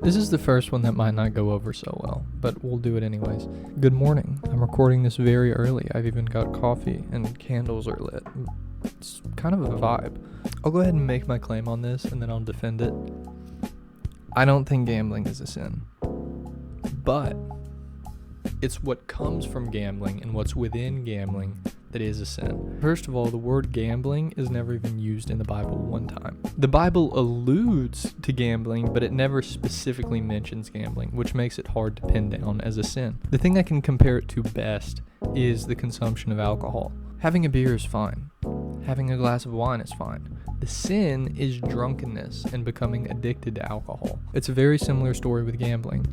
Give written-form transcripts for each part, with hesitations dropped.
This is the first one that might not go over so well, but we'll do it anyways. Good morning. I'm recording this very early. I've even got coffee and candles are lit. It's kind of a vibe. I'll go ahead and make my claim on this and then I'll defend it. I don't think gambling is a sin, but it's what comes from gambling and what's within gambling that is a sin. First of all, the word gambling is never even used in the Bible one time. The Bible alludes to gambling, but it never specifically mentions gambling, which makes it hard to pin down as a sin. The thing I can compare it to best is the consumption of alcohol. Having a beer is fine. Having a glass of wine is fine. The sin is drunkenness and becoming addicted to alcohol. It's a very similar story with gambling.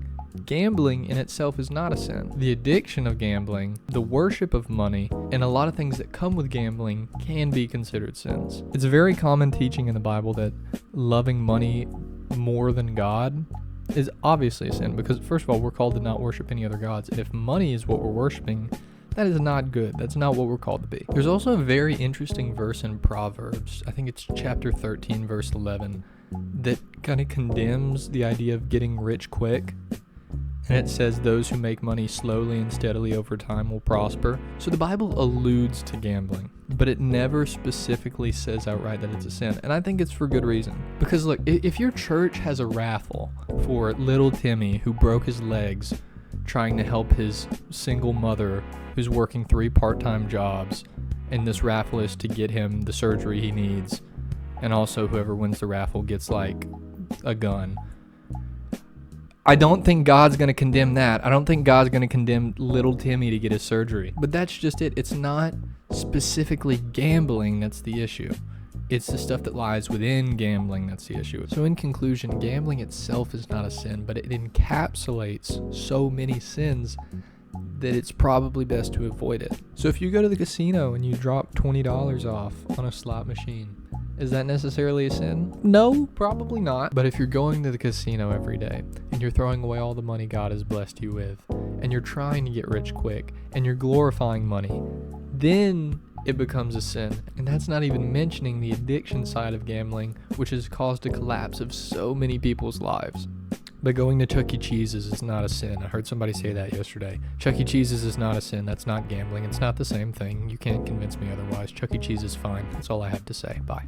Gambling in itself is not a sin. The addiction of gambling, the worship of money, and a lot of things that come with gambling can be considered sins. It's a very common teaching in the Bible that loving money more than God is obviously a sin because, first of all, we're called to not worship any other gods. And if money is what we're worshiping, that is not good. That's not what we're called to be. There's also a very interesting verse in Proverbs. I think it's chapter 13, verse 11, that kind of condemns the idea of getting rich quick. And it says those who make money slowly and steadily over time will prosper. So the Bible alludes to gambling, but it never specifically says outright that it's a sin. And I think it's for good reason. Because look, if your church has a raffle for little Timmy who broke his legs trying to help his single mother who's working 3 part-time jobs, and this raffle is to get him the surgery he needs, and also whoever wins the raffle gets like a gun, I don't think God's going to condemn that. I don't think God's going to condemn little Timmy to get his surgery. But that's just it. It's not specifically gambling that's the issue. It's the stuff that lies within gambling that's the issue. So in conclusion, gambling itself is not a sin, but it encapsulates so many sins that it's probably best to avoid it. So if you go to the casino and you drop $20 off on a slot machine, is that necessarily a sin? No, probably not. But if you're going to the casino every day and you're throwing away all the money God has blessed you with, and you're trying to get rich quick, and you're glorifying money, then it becomes a sin. And that's not even mentioning the addiction side of gambling, which has caused a collapse of so many people's lives. But going to Chuck E. Cheese's is not a sin. I heard somebody say that yesterday. Chuck E. Cheese's is not a sin. That's not gambling. It's not the same thing. You can't convince me otherwise. Chuck E. Cheese is fine. That's all I have to say. Bye.